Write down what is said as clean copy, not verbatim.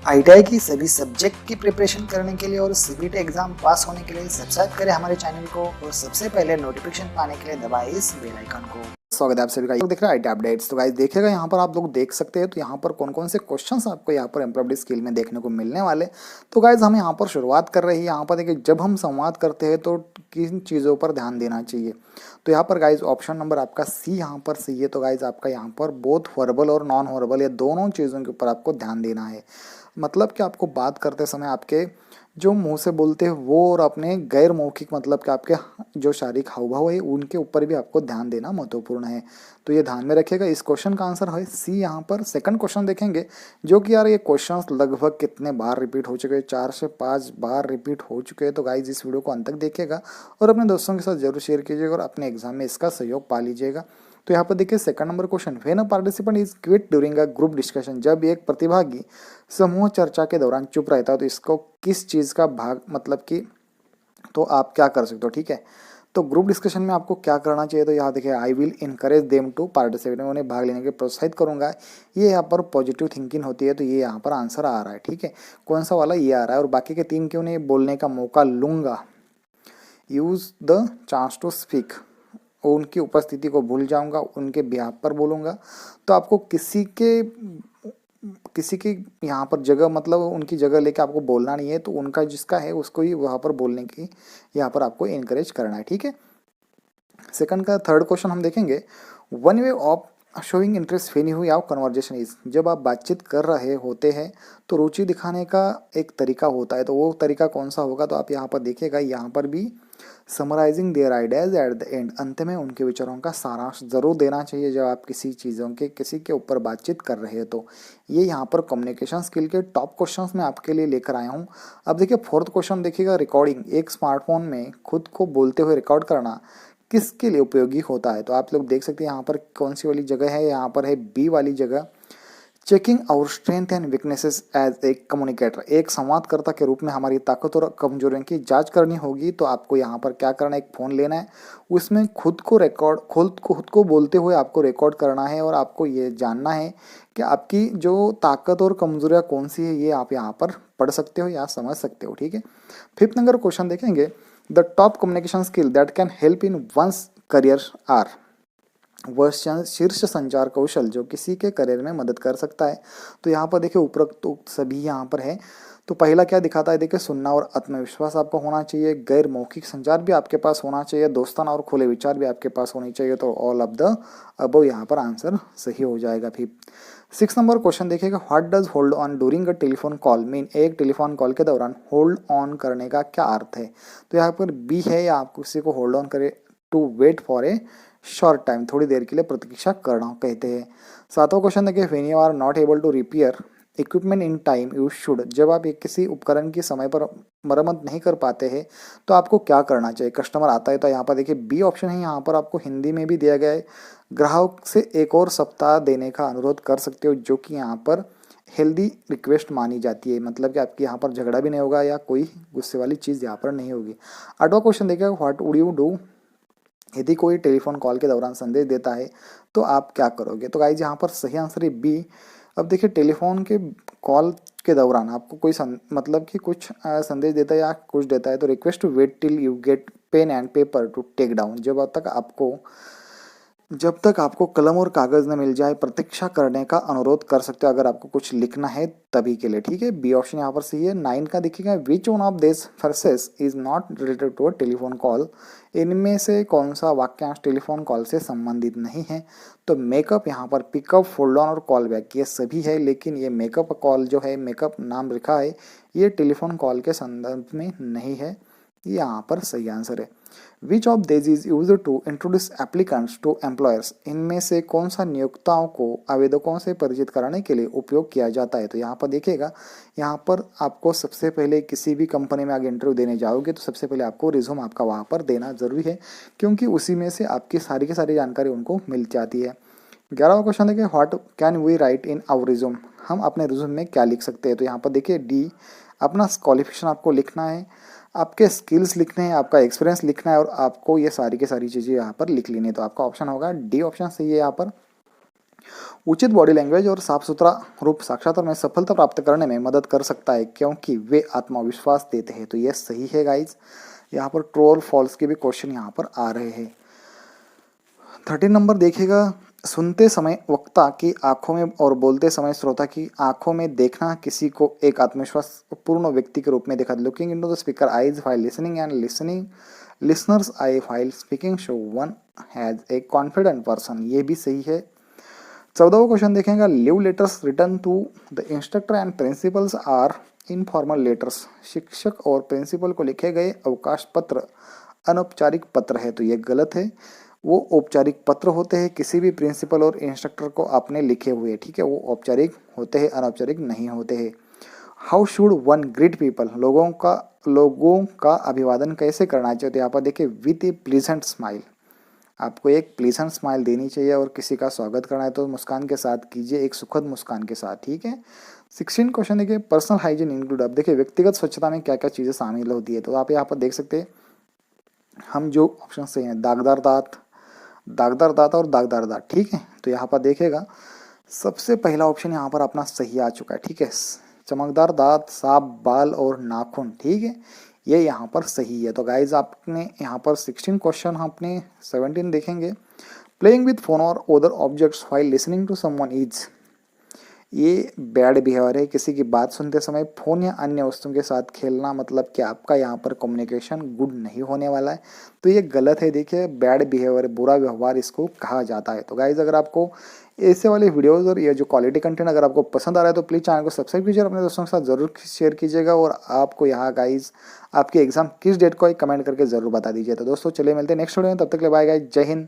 ITI की सभी subject की प्रिपरेशन करने के लिए और सीबीटी एग्जाम पास होने के लिए सब्सक्राइब करें हमारे चैनल को और सबसे पहले नोटिफिकेशन पाने के लिए दबाएं इस बेल आइकन को। स्वागत है आप सभी का। देख रहे हैं आईटी अपडेट्स। तो गाइस देखिएगा यहाँ पर आप लोग देख सकते हैं तो यहाँ पर कौन कौन से क्वेश्चंस आपको यहाँ पर एम्प्लॉयबिलिटी स्किल में देखने को मिलने वाले। तो गाइस हम यहाँ पर शुरुआत कर रहे हैं। यहाँ पर देखिए जब हम संवाद करते हैं तो किन चीज़ों पर ध्यान देना चाहिए। तो यहाँ पर गाइज ऑप्शन नंबर आपका सी यहाँ पर सही है। तो गाइज आपका यहाँ पर बोथ वर्बल और नॉन वर्बल या दोनों चीज़ों के ऊपर आपको ध्यान देना है। मतलब कि आपको बात करते समय आपके जो मुंह से बोलते हैं वो और अपने गैर मौखिक मतलब कि आपके जो शारीरिक हाव भाव है उनके ऊपर भी आपको ध्यान देना महत्वपूर्ण है। तो ये ध्यान में रखिएगा। इस क्वेश्चन का आंसर है सी यहाँ पर। सेकंड क्वेश्चन देखेंगे जो कि यार ये क्वेश्चंस लगभग कितने बार रिपीट हो चुके हैं, 4 से 5 बार रिपीट हो चुके हैं। तो गाइज इस वीडियो को अंत तक देखिएगा और अपने दोस्तों के साथ जरूर शेयर कीजिएगा और अपने एग्जाम में इसका सहयोग पा लीजिएगा। तो यहाँ पर देखिए second number question, when a participant is quit during a group discussion, जब एक प्रतिभागी समूह चर्चा के दौरान चुप रहता है तो इसको किस चीज़ का भाग मतलब कि तो आप क्या कर सकते हो। ठीक है, तो ग्रुप डिस्कशन में आपको क्या करना चाहिए। तो यहाँ देखिए I will encourage them to participate, मैं उन्हें भाग लेने के प्रोत्साहित करूंगा। ये यहाँ पर पॉजिटिव थिंकिंग होती है तो ये यहाँ पर आंसर आ रहा है। ठीक है, कौन सा वाला ये आ रहा है। और बाकी के 3 क्यों नहीं, बोलने का मौका लूंगा, use the chance to speak, उनकी उपस्थिति को भूल जाऊंगा, उनके बिहाफ पर बोलूंगा। तो आपको किसी की यहाँ पर जगह मतलब उनकी जगह लेके आपको बोलना नहीं है। तो उनका जिसका है उसको ही वहाँ पर बोलने की यहाँ पर आपको इनकरेज करना है। ठीक है, सेकंड का थर्ड क्वेश्चन हम देखेंगे, one way of showing interest when you have conversation is, जब आप बातचीत कर रहे होते हैं तो रुचि दिखाने का एक तरीका होता है। तो वो तरीका कौन सा होगा। तो आप यहाँ पर देखिएगा, यहाँ पर भी summarising their ideas at the end, अंत में उनके विचारों का सारांश जरूर देना चाहिए जब आप किसी के ऊपर बातचीत कर रहे हो। तो ये यहाँ पर कम्युनिकेशन स्किल के टॉप क्वेश्चंस मैं आपके लिए लेकर आया हूँ। अब देखिए फोर्थ क्वेश्चन देखिएगा, रिकॉर्डिंग, एक स्मार्टफोन में खुद को बोलते हुए रिकॉर्ड करना किसके लिए उपयोगी होता है। तो आप लोग देख सकते हैं यहाँ पर कौन सी वाली जगह है, यहाँ पर है बी वाली जगह, checking our strength and weaknesses as a communicator, एक संवादकर्ता के रूप में हमारी ताकत और कमजोरियों की जांच करनी होगी। तो आपको यहाँ पर क्या करना है, एक फ़ोन लेना है, उसमें खुद को बोलते हुए आपको रिकॉर्ड करना है और आपको ये जानना है कि आपकी जो ताकत और कमजोरियाँ कौन सी है, ये आप यहाँ पर पढ़ सकते हो या समझ सकते हो। ठीक है, फिफ्थ नंबर क्वेश्चन देखेंगे, the top communication skill that can help in one's career are, वह शीर्ष संचार कौशल जो किसी के करियर में मदद कर सकता है। तो यहाँ पर देखिए उपरोक्त तो सभी यहाँ पर है। तो पहला क्या दिखाता है, देखिए सुनना और आत्मविश्वास आपको होना चाहिए, गैर मौखिक संचार भी आपके पास होना चाहिए, दोस्ताना और खुले विचार भी आपके पास होने चाहिए। तो ऑल ऑफ द अबव यहाँ पर आंसर सही हो जाएगा। फिर 6 नंबर क्वेश्चन देखिएगा, what does hold on during a telephone call mean, एक टेलीफोन कॉल के दौरान होल्ड ऑन करने का क्या अर्थ है। तो यहाँ पर बी है, या आप किसी को होल्ड ऑन करे to wait for a short time, थोड़ी देर के लिए प्रतीक्षा करना कहते हैं। 7वां क्वेश्चन देखिए, when you are not able to repair equipment in time you should, जब आप एक किसी उपकरण की समय पर मरम्मत नहीं कर पाते हैं तो आपको क्या करना चाहिए। कस्टमर आता है तो यहाँ पर देखिए बी ऑप्शन है, यहाँ पर आपको हिंदी में भी दिया गया है, ग्राहक से एक और सप्ताह देने का अनुरोध कर सकते हो, जो कि यहाँ पर हेल्दी रिक्वेस्ट मानी जाती है। मतलब कि आपके यहाँ पर झगड़ा भी नहीं होगा या कोई गुस्से वाली चीज़ यहाँ पर नहीं होगी। 8वां क्वेश्चन देखिएगा, व्हाट वुड यू डू, यदि कोई टेलीफोन कॉल के दौरान संदेश देता है तो आप क्या करोगे। तो गाइज यहाँ पर सही आंसर है बी। अब देखिए टेलीफोन के कॉल के दौरान आपको कोई मतलब कि कुछ संदेश देता है या कुछ देता है तो request to wait till you get pen and paper to take down, जब तक आपको कलम और कागज न मिल जाए प्रतीक्षा करने का अनुरोध कर सकते हो, अगर आपको कुछ लिखना है तभी के लिए। ठीक है, बी ऑप्शन यहाँ पर सही है। 9 का देखिएगा, which one of this phrases is not related to a telephone call, इनमें से कौन सा वाक्यांश टेलीफोन कॉल से संबंधित नहीं है। तो मेकअप, यहाँ पर पिकअप, फोल्ड ऑन और कॉल बैक ये सभी है, लेकिन ये मेकअप कॉल जो है, मेकअप नाम लिखा है, ये टेलीफोन कॉल के संदर्भ में नहीं है। ये यहाँ पर सही आंसर है। Which of this is used to introduce applicants to employers, इनमें से कौन सा नियोक्ताओं को आवेदकों से परिचित कराने के लिए उपयोग किया जाता है। तो यहाँ पर देखिएगा, यहाँ पर आपको सबसे पहले किसी भी कंपनी में आगे इंटरव्यू देने जाओगे तो सबसे पहले आपको रिज्यूम आपका वहाँ पर देना जरूरी है, क्योंकि उसी में से आपकी सारी की सारी जानकारी उनको मिल जाती है। 11वां क्वेश्चन देखिए, what can we write in our resume, हम अपने रिज्यूम में क्या लिख सकते हैं। तो यहाँ पर देखिए डी, अपना क्वालिफिकेशन आपको लिखना है, आपके स्किल्स लिखने हैं, आपका एक्सपीरियंस लिखना है और आपको ये सारी की सारी चीज़ें यहाँ पर लिख लेनी है। तो आपका ऑप्शन होगा डी ऑप्शन सही है यहाँ पर। उचित बॉडी लैंग्वेज और साफ सुथरा रूप साक्षात्कार में सफलता प्राप्त करने में मदद कर सकता है क्योंकि वे आत्मविश्वास देते हैं। तो ये सही है गाइज। यहाँ पर ट्रू और फॉल्स के भी क्वेश्चन यहाँ पर आ रहे हैं। 13 नंबर देखिएगा, सुनते समय वक्ता की आंखों में और बोलते समय श्रोता की आंखों में देखना किसी को एक आत्मविश्वास पूर्ण व्यक्ति के रूप में देखा। Looking into the speaker eyes while listening and listeners eye while speaking show one has a confident person, ये भी सही है। 14वां क्वेश्चन देखेंगे, leave letters return to the instructor and principals are informal letters, शिक्षक और प्रिंसिपल को लिखे गए अवकाश पत्र अनौपचारिक पत्र है। तो ये गलत है, वो औपचारिक पत्र होते हैं, किसी भी प्रिंसिपल और इंस्ट्रक्टर को आपने लिखे हुए, ठीक है, वो औपचारिक होते हैं, अनौपचारिक नहीं होते हैं। How should one greet people, लोगों का अभिवादन कैसे करना चाहिए। तो यहाँ पर देखिए, विथ ए प्लीजेंट स्माइल, आपको एक प्लीजेंट स्माइल देनी चाहिए और किसी का स्वागत करना है तो मुस्कान के साथ कीजिए, एक सुखद मुस्कान के साथ, ठीक है। 16 क्वेश्चन देखिए, पर्सनल हाइजीन इंक्लूड, अब देखिए व्यक्तिगत स्वच्छता में क्या क्या चीज़ें शामिल होती है। तो आप यहाँ पर देख सकते हैं, हम जो ऑप्शन से हैं, दागदार दांत और दागदार दांत, ठीक है। तो यहाँ पर देखिएगा, सबसे पहला ऑप्शन यहाँ पर अपना सही आ चुका है, ठीक है। चमकदार दांत, साफ बाल और नाखून, ठीक है, ये यहाँ पर सही है। तो गाइज आपने यहाँ पर 16 क्वेश्चन आपने 17 देखेंगे। प्लेइंग विथ फोन और other objects while listening to someone is, ये बैड बिहेवियर है। किसी की बात सुनते समय फ़ोन या अन्य वस्तुओं के साथ खेलना मतलब कि आपका यहाँ पर कम्युनिकेशन गुड नहीं होने वाला है, तो ये गलत है। देखिए, बैड बिहेवियर, बुरा व्यवहार इसको कहा जाता है। तो गाइज अगर आपको ऐसे वाले वीडियोस और ये जो क्वालिटी कंटेंट अगर आपको पसंद आ रहा है तो प्लीज़ चैनल को सब्सक्राइब कीजिए, अपने दोस्तों के साथ ज़रूर शेयर कीजिएगा। और आपको यहाँ गाइज आपकी एग्जाम किस डेट को कमेंट करके ज़रूर बता दीजिए। तो दोस्तों चलिए मिलते हैं नेक्स्ट वीडियो में, तब तक के लिए बाय गाइज, जय हिंद।